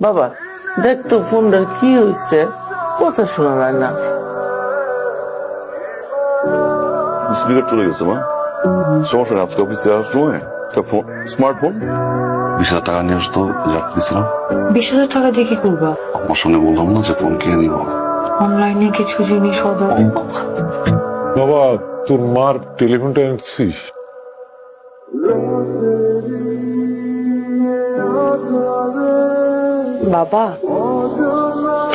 বাবা দেখ তো ফোনটার কি হয়েছে, কথা শোনা যায় না। স্পিকার চলে গেছে মা, সমস্যা নেই। আজকে অফিস থেকে আসার সময় একটা ফোন, স্মার্টফোন 20,000 টাকা নিয়ে আসতো, যাক দিছিলাম। 20,000 টাকা দিয়ে কি করবা? আমার সঙ্গে বললাম না যে ফোন কিনে নিব। অনলাইনে কিছু জিনিস অর্ডার। বাবা তোর মার টেলিফোনটা এনেছিস? বাবা,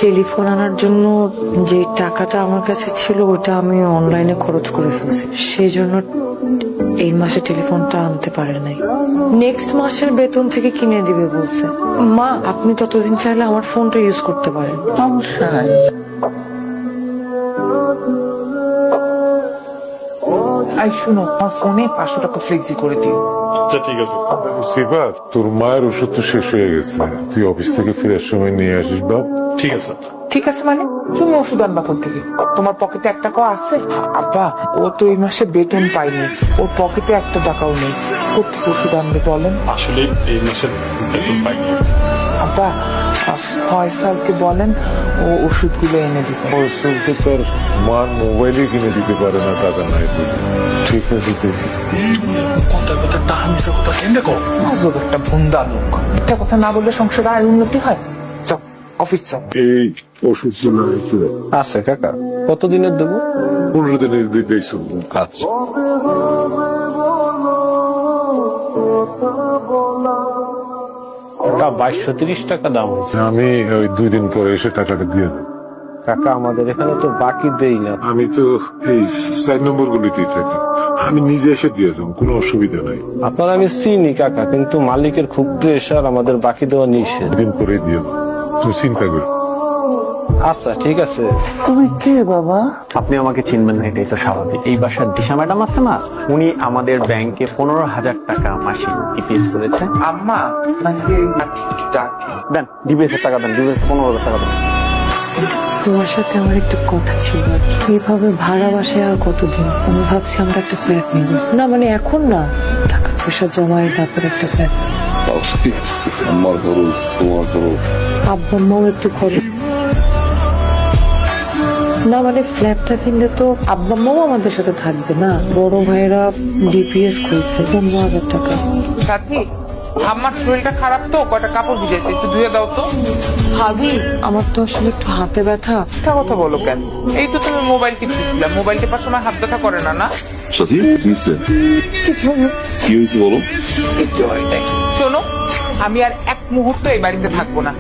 টেলিফোন আনার জন্য যে টাকাটা আমার কাছে ছিল ওটা আমি অনলাইনে খরচ করে ফেলছি, সেই জন্য এই মাসে টেলিফোনটা আনতে পারে নাই। নেক্সট মাসের বেতন থেকে কিনে দিবে বলছে। মা, আপনি ততদিন চাইলে আমার ফোনটা ইউজ করতে পারেন। সমস্যা নাই। আই শুনো, আমার ফোনে 500 টাকা ফ্লেক্সি করে দিও। শিবা, তোর মায়ের ওষুধ তো শেষ হয়ে গেছে, তুই অফিস থেকে ফেরার সময় নিয়ে আসিস বাপ। ঠিক আছে মানে তুমি ওষুধ আনবা থেকে? তোমার পকেটে 1 টাকাও আছে? আব্বা, ও তো এই মাসে বেতন পাইনি, ওর পকেটে 1 টাকাও নেই, কোথেকে ওষুধ আনবে বলেন? আসলে এই মাসের বেতন পাইনি। আব্বা, ফয়সালকে বলেন ও ওষুধগুলো এনে দিতে। ফয়সালকে তার মার মোবাইলে কিনে দিতে পারে না, টাকা নাই বলে। ঠিক আছে দেখি। কথা কথা টাকা মিশা কথা কেমনে কর? আজব একটা ভুন্দা লোক, একটা কথা না বললে সংসারে আয় উন্নতি হয়। চল অফিস চল। এই ওষুধগুলো আছে কাকা, কতদিনের দেবো? 15 দিনের দিলেই শুনবো। আচ্ছা। কাকা 2230 টাকা দাম হয়েছে। আমি ওই 2 দিন পরে এসে টাকাটা দিয়ে দেবো। কাকা আমাদের এখানে তো বাকি দেই না। আমি তো এই 4 নম্বর গুলিতেই থাকি, আমি নিজে এসে দিয়ে যাবো, কোনো অসুবিধা নাই। আপনার আমি চিনি কাকা, কিন্তু মালিকের খুব প্রেশার, আমাদের বাকি দেওয়া নিষেধ। দিন করে দিয়ে দেবো, তুই চিন্তা কর। আচ্ছা ঠিক আছে। তুমি কে বাবা? আপনি আমাকে চিনবেন না, এটাই তো স্বাভাবিক। এই বাসার দিশা ম্যাডাম আছে না, উনি আমাদের ব্যাংকে 15,000 টাকা মাসিক ইপিএস করেছে। আম্মা নাকি ডাকে? দেন ডিবিএস এর টাকা দেন, ডিবিএস 15,000 টাকা দেন। তোমার সাথে আমার একটা কথা ছিল। এইভাবে ভাড়া বাসায় আর কতদিন? আমি ভাবছি আমরা একটা ফ্ল্যাট নিব। না মানে এখন না, টাকা পয়সা জমায় তারপর একটা ফ্ল্যাট। আমার খরচ, তোমার খরচ। আব্বা মাও একটু খরচ। না মানে ফ্ল্যাটটা কিনলে তো আব্বা মাও আমাদের সাথে থাকবে না। বড় ভাইরা ডিপিএস খুলছে 15,000 টাকা। সাথী, আমার শরীরটা খারাপ তো, কয়টা কাপড় ভিজেছে, একটু ধুয়ে দাও তো। ভাবি, আমার তো আসলে একটু হাতে ব্যথা। মিথ্যা কথা বলো কেন? এই তো তুমি মোবাইল টিপতেছিলাম, মোবাইল টেপার সময় হাত ব্যথা করে না? না সাথী কি হয়েছে? কি হয়েছে বলো? একটু হয় নাই। শোনো, আমি আর 1 মুহূর্ত এই বাড়িতে থাকবো না।